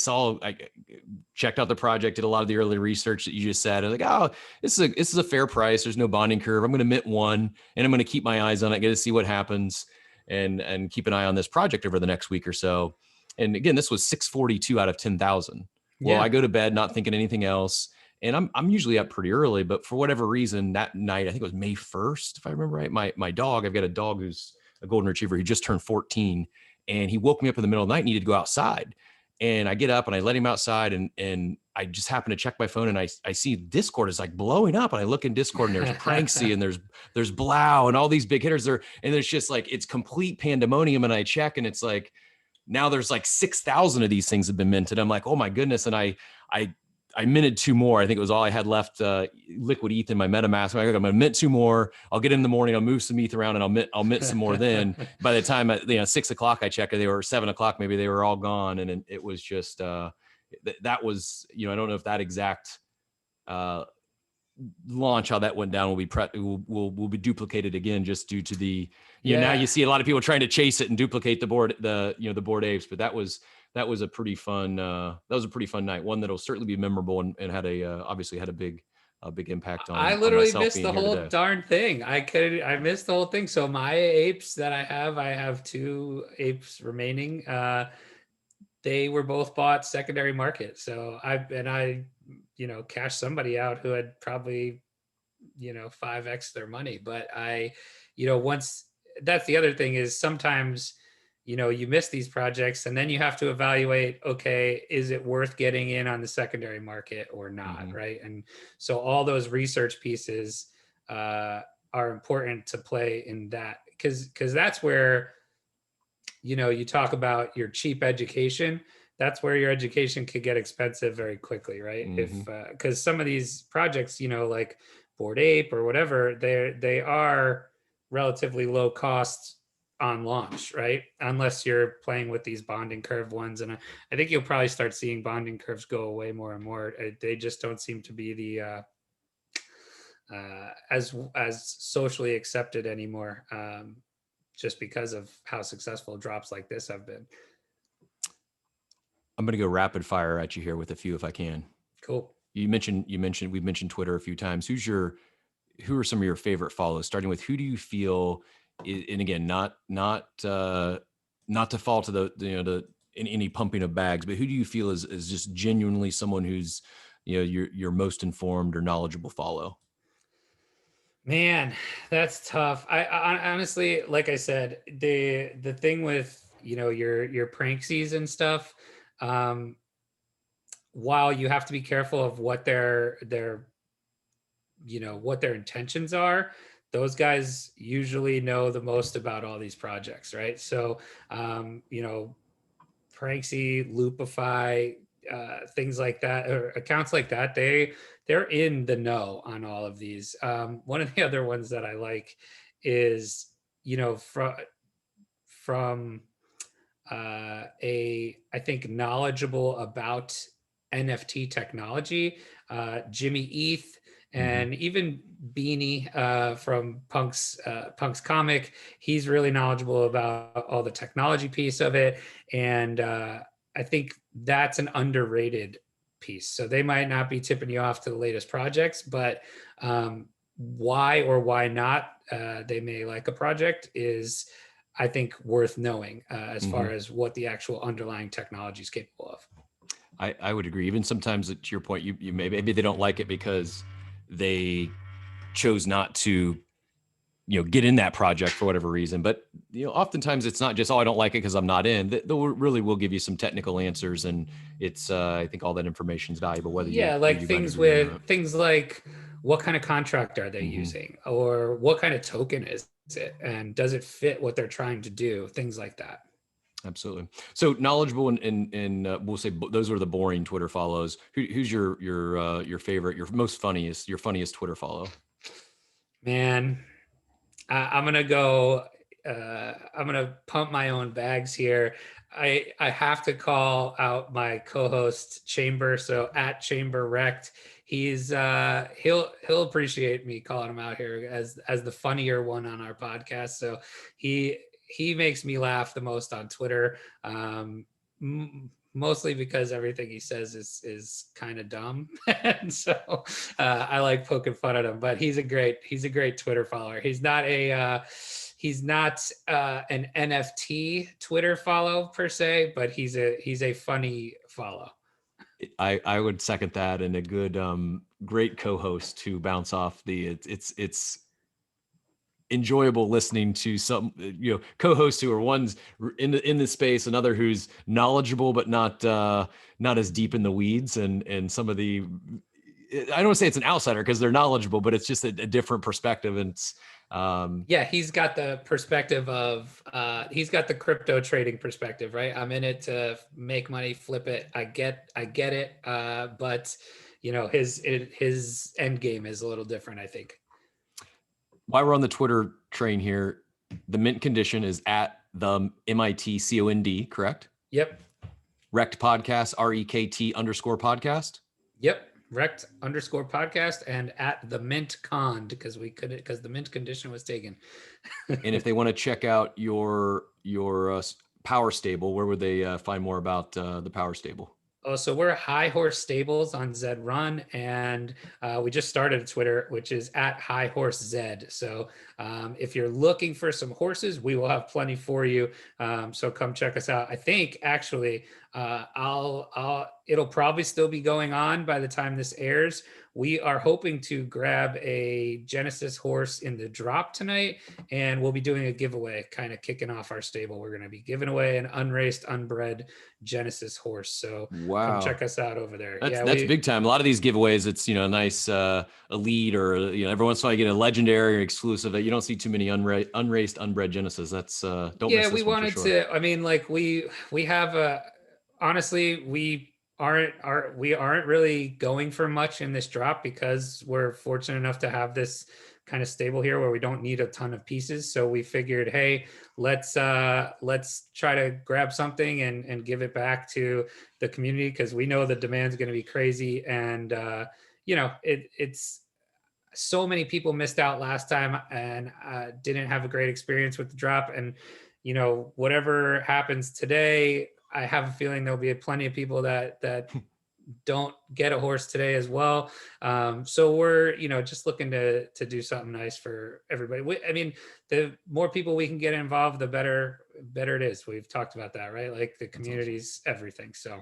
checked out the project, did a lot of the early research that you just said. I was like, oh, this is a fair price. There's no bonding curve. I'm going to mint one, and I'm going to keep my eyes on it, get to see what happens, and keep an eye on this project over the next week or so. And again, this was 642 out of 10,000. Well, I go to bed not thinking anything else. And I'm usually up pretty early, but for whatever reason, that night, I think it was May 1st, if I remember right, my dog, I've got a dog who's a golden retriever. He just turned 14, and he woke me up in the middle of the night, needed to go outside. And I get up and I let him outside, and I just happen to check my phone, and I see Discord is like blowing up, and I look in Discord, and there's Pranksy and there's Blau and all these big hitters there. And there's just like, it's complete pandemonium. And I check, and it's like, now there's like 6,000 of these things have been minted. I'm like, oh my goodness. And I minted 2 more. I think it was all I had left, liquid ETH in my MetaMask. I'm going to mint 2 more. I'll get in the morning. I'll move some ETH around, and I'll mint some more. Then by the time 6 o'clock I check, they were 7 o'clock. Maybe they were all gone. And it was just, that was, I don't know if that exact launch, how that went down, will be duplicated again, just due to the, now you see a lot of people trying to chase it and duplicate the Bored Apes. But that was a pretty fun night, one that'll certainly be memorable, and had obviously had a big impact on. I literally on missed the whole darn thing. I missed the whole thing. So my apes that I have 2 apes remaining. They were both bought secondary market. So I cashed somebody out who had probably 5x their money. But once, that's the other thing, is sometimes you miss these projects, and then you have to evaluate, okay, is it worth getting in on the secondary market or not? Mm-hmm. Right. And so all those research pieces are important to play in that, because that's where, you talk about your cheap education. That's where your education could get expensive very quickly, right? Mm-hmm. If because some of these projects, like Bored Ape or whatever, they are relatively low cost on launch, right? Unless you're playing with these bonding curve ones. And I think you'll probably start seeing bonding curves go away more and more. They just don't seem to be the as socially accepted anymore, just because of how successful drops like this have been. I'm going to go rapid fire at you here with a few, if I can. Cool. We've mentioned Twitter a few times. Who are some of your favorite follows? Starting with, who do you feel, and again, not to fall to the any pumping of bags, but who do you feel is just genuinely someone who's, your most informed or knowledgeable follow? Man, that's tough. I honestly, like I said, the thing with, your Pranksies and stuff, while you have to be careful of what they're what their intentions are, those guys usually know the most about all these projects, right? So, Pranksy, Loopify, things like that, or accounts like that, they're in the know on all of these. One of the other ones that I like is, from I think knowledgeable about NFT technology, Jimmy Eth, and even Beanie from Punk's comic. He's really knowledgeable about all the technology piece of it, and I think that's an underrated piece. So they might not be tipping you off to the latest projects, but why or why not they may like a project is, I think, worth knowing as far as what the actual underlying technology is capable of. I would agree. Even sometimes, to your point, you maybe they don't like it because they chose not to, get in that project for whatever reason. But oftentimes it's not just, oh, I don't like it because I'm not in. They really will give you some technical answers, and it's I think all that information is valuable. Whether like you things agree or not. things like what kind of contract are they using, or what kind of token is it, and does it fit what they're trying to do? Things like that. Absolutely. So knowledgeable, and we'll say those are the boring Twitter follows. Who's your favorite, your funniest Twitter follow? Man, I'm gonna go. I'm gonna pump my own bags here. I have to call out my co-host Chamber. So at Chamber REKT, he's he'll appreciate me calling him out here as the funnier one on our podcast. So he makes me laugh the most on Twitter. Mostly because everything he says is kind of dumb, and so I like poking fun at him. But he's a great Twitter follower. He's not an NFT Twitter follow per se, but he's a funny follow. I would second that, and a good great co-host to bounce off the it's enjoyable listening to some co-hosts who are one's in the space, another who's knowledgeable but not as deep in the weeds, and some of the, I don't want to say it's an outsider because they're knowledgeable, but it's just a different perspective. And it's he's got the perspective of he's got the crypto trading perspective, right? I'm in it to make money, flip it. I get it, but his end game is a little different, I think. While we're on the Twitter train here, the Mint Condition is at the MITCOND, correct? Yep. REKT podcast, REKT_podcast. Yep. REKT_podcast, and at the Mint Con, because the Mint Condition was taken. And if they want to check out your power stable, where would they find more about the power stable? Oh, so we're HighHorse Stables on Zed Run, and we just started a Twitter, which is at HighHorseZ. So if you're looking for some horses, we will have plenty for you. So come check us out. I think actually it'll probably still be going on by the time this airs. We are hoping to grab a Genesis horse in the drop tonight, and we'll be doing a giveaway, kind of kicking off our stable. We're going to be giving away an unraced, unbred Genesis horse. So come check us out over there. That's big time. A lot of these giveaways, it's a nice elite, or every once in a while you get a legendary or exclusive. You don't see too many unraced, unbred Genesis. That's don't miss this we one wanted for sure. to. I mean, like we have honestly we aren't really going for much in this drop because we're fortunate enough to have this kind of stable here where we don't need a ton of pieces. So we figured, hey, let's try to grab something and give it back to the community, because we know the demand's going to be crazy, and it's so many people missed out last time and didn't have a great experience with the drop. And whatever happens today, I have a feeling there'll be plenty of people that don't get a horse today as well. So we're, just looking to do something nice for everybody. I mean, the more people we can get involved, the better it is. We've talked about that, right? Like the community's everything. So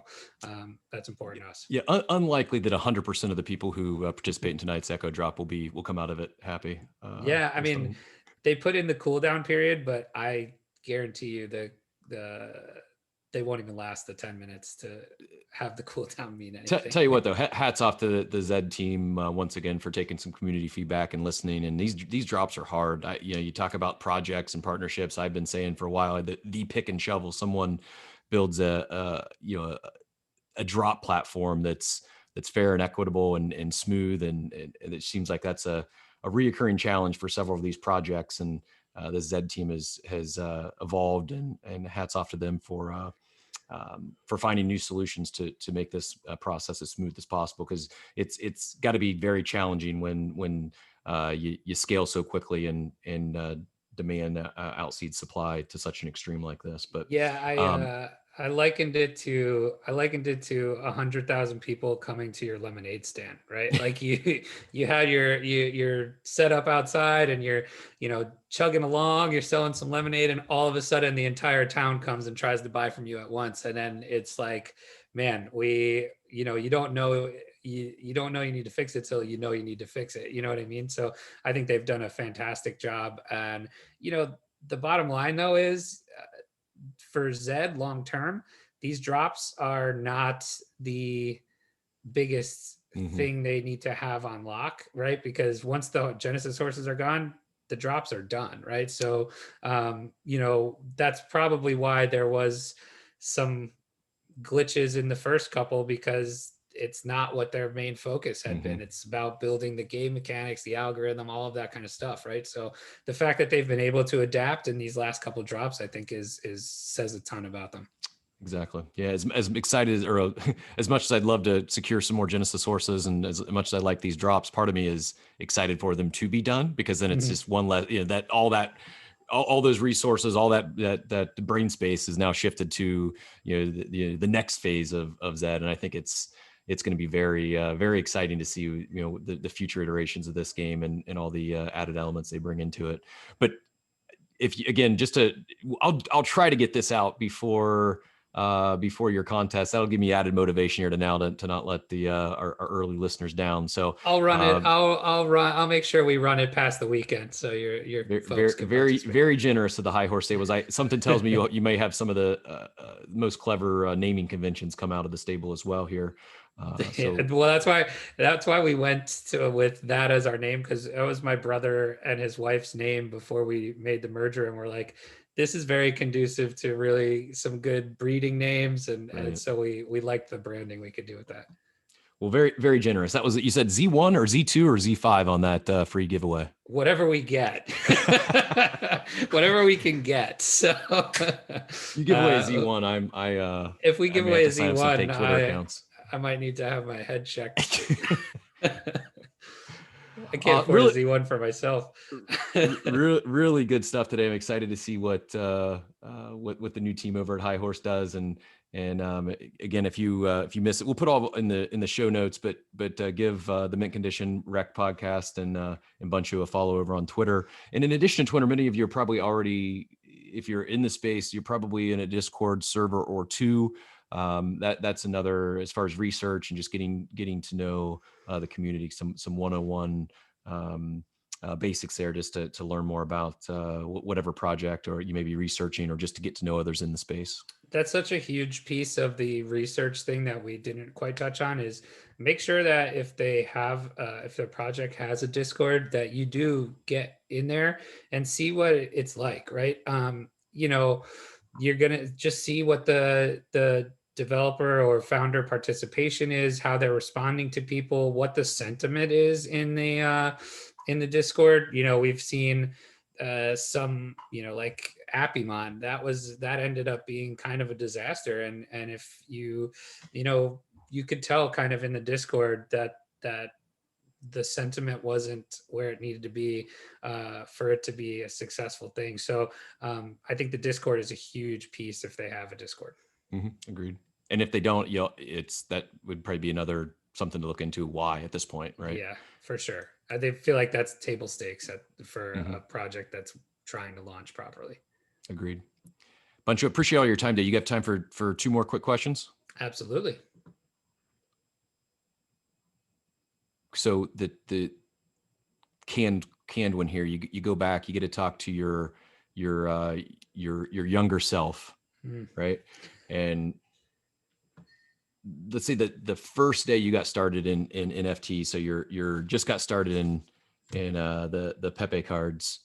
that's important to us. Yeah. Unlikely that 100% of the people who participate in tonight's Echo Drop will come out of it happy. I mean, they put in the cool down period, but I guarantee you the they won't even last the 10 minutes to have the cooldown mean anything. Tell you what, though, hats off to the Zed team once again for taking some community feedback and listening. And these drops are hard. You talk about projects and partnerships. I've been saying for a while that the pick and shovel. Someone builds a drop platform that's fair and equitable and smooth, and it seems like that's a reoccurring challenge for several of these projects. And the Zed team has evolved, and hats off to them for finding new solutions to make this process as smooth as possible, because it's got to be very challenging when you scale so quickly and demand outseeds supply to such an extreme like this. But yeah, I likened it to 100,000 people coming to your lemonade stand, right? Like you had your set up outside and you're chugging along, you're selling some lemonade, and all of a sudden the entire town comes and tries to buy from you at once, and then it's like, man, you don't know you need to fix it till you need to fix it. You know what I mean? So I think they've done a fantastic job, and the bottom line though is, for Zed long term, these drops are not the biggest thing they need to have on lock, right? Because once the Genesis horses are gone, the drops are done, right? So that's probably why there was some glitches in the first couple, because it's not what their main focus had been. It's about building the game mechanics, the algorithm, all of that kind of stuff, right? So the fact that they've been able to adapt in these last couple drops, I think is says a ton about them. Exactly. Yeah. As excited or as much as I'd love to secure some more Genesis horses, and as much as I like these drops, part of me is excited for them to be done, because then it's just one less, all those resources, all that brain space is now shifted to, the next phase of Zed. And I think it's going to be very, very exciting to see, the future iterations of this game and all the added elements they bring into it. But I'll try to get this out before your contest. That'll give me added motivation here to not let our early listeners down. So I'll run it. I'll make sure we run it past the weekend. So your folks can very generous of the HighHorseZ stables. Something tells me you may have some of the most clever naming conventions come out of the stable as well here. Well, that's why we went with that as our name, because it was my brother and his wife's name before we made the merger, and we're like, this is very conducive to really some good breeding names, and so we liked the branding we could do with that. Well, very, very generous. That was, you said Z1 or Z2 or Z5 on that free giveaway? Whatever we get, whatever we can get. So you give away a Z1. If we give away a Z1, I might need to have my head checked. I can't afford a Z1 for myself. really good stuff today. I'm excited to see what the new team over at HighHorseZ does. And again, if you miss it, we'll put all in the show notes. But give the Mint Condition REKT podcast and Bunchu a follow over on Twitter. And in addition to Twitter, many of you are probably already, if you're in the space, you're probably in a Discord server or two. That's another, as far as research and just getting to know the community, some 101 basics there, just to learn more about whatever project or you may be researching, or just to get to know others in the space. That's such a huge piece of the research thing that we didn't quite touch on, is make sure that if their project has a Discord, that you do get in there and see what it's like, right? You're gonna just see what the developer or founder participation is, how they're responding to people, what the sentiment is in the Discord. We've seen some, like Apimon, that ended up being kind of a disaster. And if you could tell kind of in the Discord that the sentiment wasn't where it needed to be for it to be a successful thing. So I think the Discord is a huge piece if they have a Discord. Agreed. And if they don't, that would probably be another something to look into why at this point, right? Yeah, for sure. I feel like that's table stakes for a project that's trying to launch properly. Agreed. Bunchu, appreciate all your time today. You got time for two more quick questions? Absolutely. So the canned one here, you go back, you get to talk to your younger self, right? And let's say that the first day you got started in NFT, so you're just got started in the Pepe cards.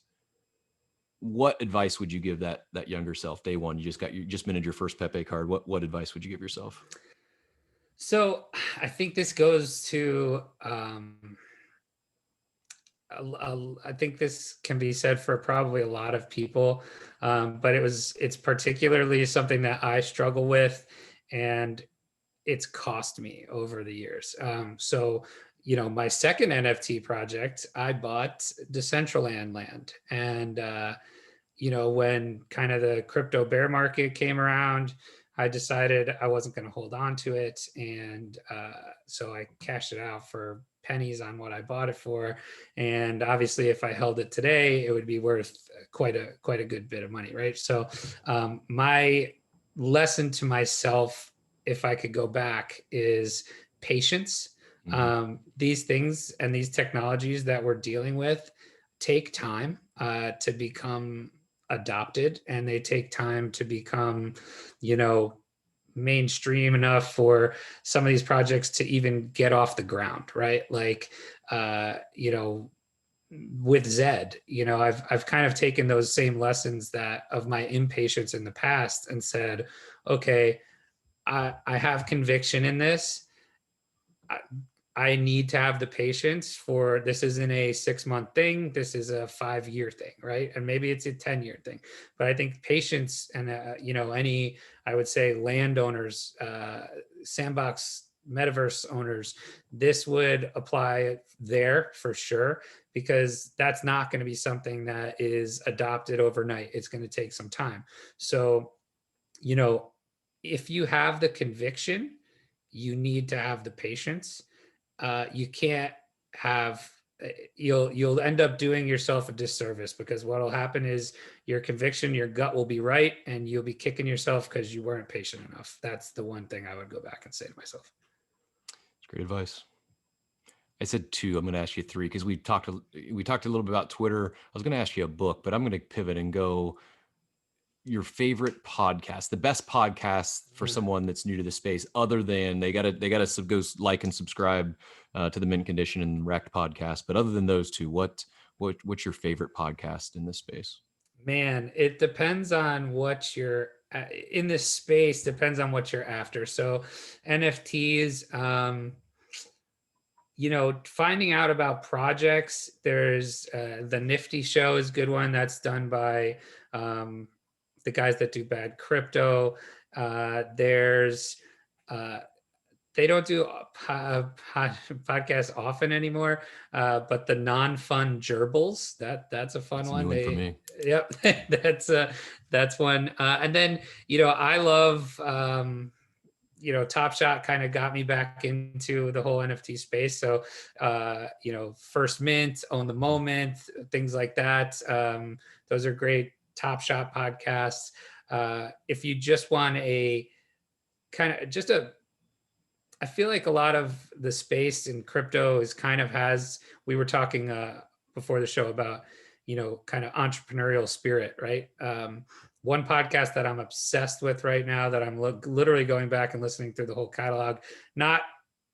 What advice would you give that younger self day one? You just minted your first Pepe card. What advice would you give yourself? So I think this goes to I think this can be said for probably a lot of people, but it's particularly something that I struggle with, and it's cost me over the years. So, my second NFT project, I bought Decentraland land, and when kind of the crypto bear market came around, I decided I wasn't going to hold on to it, and so I cashed it out for pennies on what I bought it for. And obviously, if I held it today, it would be worth quite a good bit of money, right? So, my lesson to myself, if I could go back, is patience. These things and these technologies that we're dealing with take time to become adopted, and they take time to become, mainstream enough for some of these projects to even get off the ground, right? Like, with Zed, I've kind of taken those same lessons that of my impatience in the past and said, okay, I have conviction in this. I need to have the patience for this. Isn't a 6-month thing. This is a 5-year thing, right? And maybe it's a 10-year thing. But I think patience and, I would say landowners, Sandbox metaverse owners, this would apply there for sure, because that's not going to be something that is adopted overnight. It's going to take some time. So, if you have the conviction, you need to have the patience. You can't have you'll end up doing yourself a disservice, because what will happen is your conviction, your gut will be right, and you'll be kicking yourself because you weren't patient enough. That's the one thing I would go back and say to myself. It's great advice. I said 2. I'm going to ask you 3 because we talked a little bit about Twitter. I was going to ask you a book, but I'm going to pivot and go your favorite podcast, the best podcast for someone that's new to the space, other than they gotta go like and subscribe to the Mint Condition and REKT podcast. But other than those 2, what's your favorite podcast in this space? Man, it depends on what you're in this space, depends on what you're after. So NFTs, finding out about projects, there's the Nifty Show is a good one. That's done by the guys that do Bad Crypto. There's they don't do podcasts often anymore, but the non-fun gerbils, that's a fun one. New one for me. Yep, that's one. And then I love Top Shot kind of got me back into the whole NFT space. So First Mint, Own the Moment, things like that. Those are great Top Shot podcasts. If you just want a kind of just a I feel like a lot of the space in crypto is kind of we were talking before the show about, kind of entrepreneurial spirit, right? One podcast that I'm obsessed with right now that I'm literally going back and listening through the whole catalog, not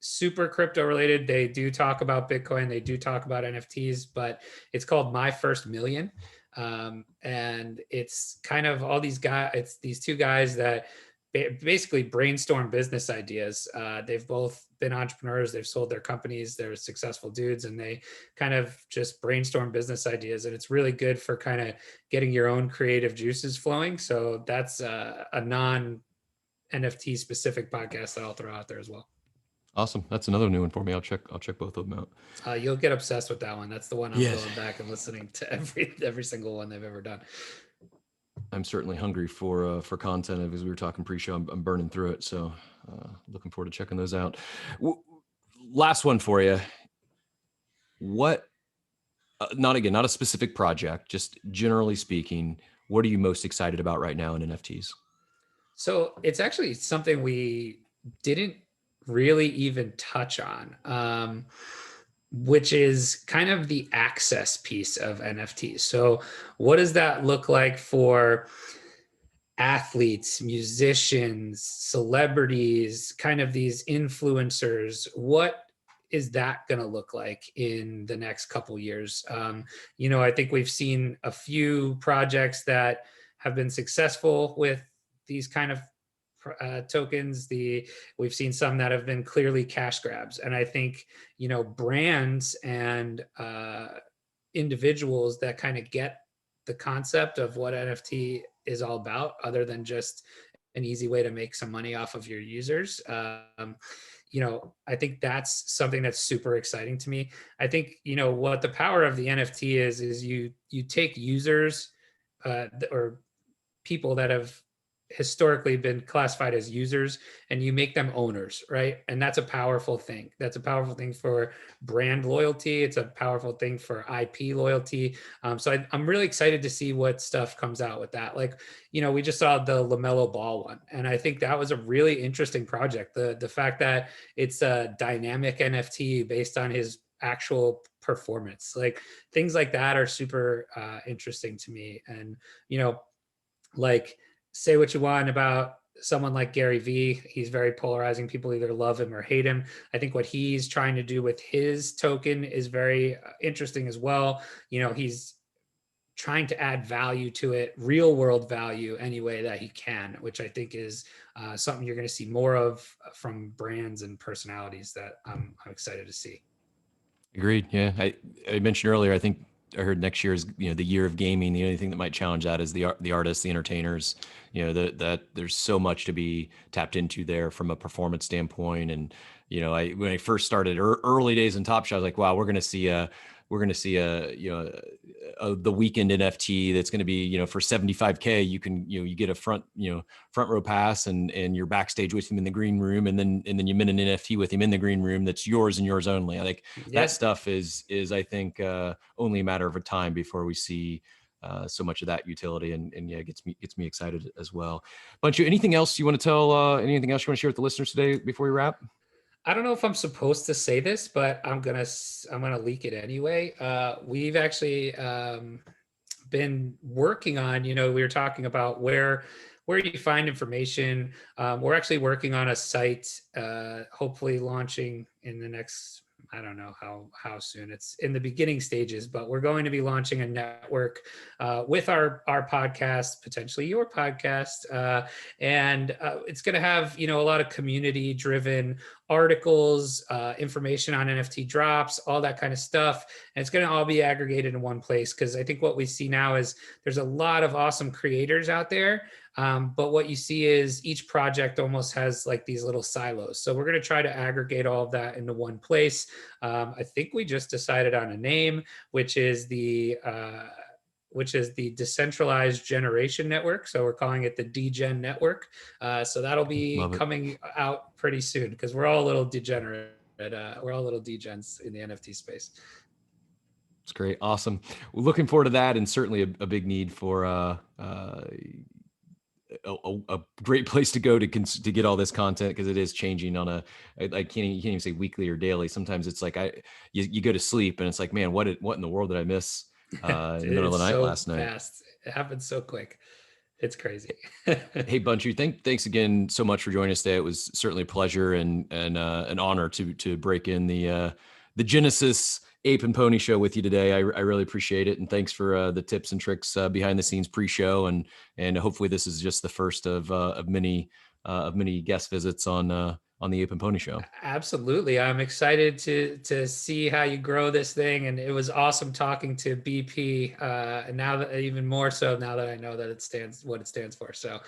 super crypto related. They do talk about Bitcoin. They do talk about NFTs, but it's called My First Million. And it's kind of all these guys, it's these 2 guys that basically brainstorm business ideas. They've both been entrepreneurs. They've sold their companies. They're successful dudes, and they kind of just brainstorm business ideas. And it's really good for kind of getting your own creative juices flowing. So that's a non-NFT specific podcast that I'll throw out there as well. Awesome. That's another new one for me. I'll check both of them out. You'll get obsessed with that one. That's the one I'm going back and listening to every single one they've ever done. I'm certainly hungry for content. As we were talking pre-show, I'm burning through it. So looking forward to checking those out. Last one for you. What, not a specific project, just generally speaking, what are you most excited about right now in NFTs? So it's actually something we didn't really even touch on, which is kind of the access piece of NFTs. So what does that look like for athletes, musicians, celebrities, kind of these influencers. What is that going to look like in the next couple years? I think we've seen a few projects that have been successful with these kind of tokens. We've seen some that have been clearly cash grabs, and I think brands and individuals that kind of get the concept of what NFT is all about, other than just an easy way to make some money off of your users. I think that's something that's super exciting to me. I think what the power of the NFT is you take users or people that have historically been classified as users, and you make them owners, right? And that's a powerful thing. That's a powerful thing for brand loyalty. It's a powerful thing for IP loyalty. So I'm really excited to see what stuff comes out with that. Like, we just saw the LaMelo Ball one, and I think that was a really interesting project. The fact that it's a dynamic NFT based on his actual performance, like things like that are super interesting to me. And like, say what you want about someone like Gary Vee. He's very polarizing. People either love him or hate him. I think what he's trying to do with his token is very interesting as well. He's trying to add value to it, real world value, any way that he can, which I think is something you're going to see more of from brands and personalities that I'm excited to see. Agreed. Yeah. I mentioned earlier, I think I heard next year is, the year of gaming. The only thing that might challenge that is the artists, the entertainers, that there's so much to be tapped into there from a performance standpoint. And, when I first started early days in Top Shot, I was like, wow, we're going to see the weekend NFT that's going to be, for 75K, you can, you get a front row pass and you're backstage with him in the green room. And then you mint an NFT with him in the green room. That's yours and yours only. Like that stuff is I think only a matter of time before we see so much of that utility. And yeah, it gets me excited as well. Bunchu, anything else you want to tell, anything else you want to share with the listeners today before we wrap? I don't know if I'm supposed to say this, but I'm gonna leak it anyway. We've actually been working on. We were talking about where you find information. We're actually working on a site, hopefully launching in the next. I don't know how soon. It's in the beginning stages, but we're going to be launching a network with our podcast, potentially your podcast, and it's going to have a lot of community driven articles, information on NFT drops, all that kind of stuff, and it's going to all be aggregated in one place. Because I think what we see now is there's a lot of awesome creators out there. But what you see is each project almost has like these little silos. So we're going to try to aggregate all of that into one place. I think we just decided on a name, which is the Decentralized Generation Network. So we're calling it the DGen Network. So that'll be coming out pretty soon, because we're all a little degenerate. We're all little degens in the NFT space. It's great. Awesome. We're looking forward to that, and certainly a big need for a great place to go to get all this content, because it is changing on you can't even say weekly or daily. Sometimes it's like you go to sleep and it's like, man, what in the world did I miss in the middle of the night last night? Fast. It happens so quick. It's crazy. Hey, Bunchu, thanks again so much for joining us today. It was certainly a pleasure and an honor to break in the Genesis Ape and Pony Show with you today. I really appreciate it, and thanks for the tips and tricks behind the scenes pre-show, and hopefully this is just the first of many guest visits on the Ape and Pony Show. Absolutely, I'm excited to see how you grow this thing, and it was awesome talking to BP. And now that even more so now that I know that it stands for. So,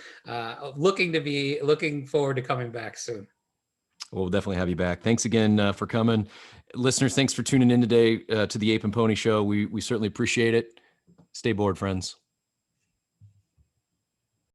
looking forward to coming back soon. We'll definitely have you back. Thanks again for coming. Listeners, thanks for tuning in today to the Ape and Pony Show. We certainly appreciate it. Stay bored, friends.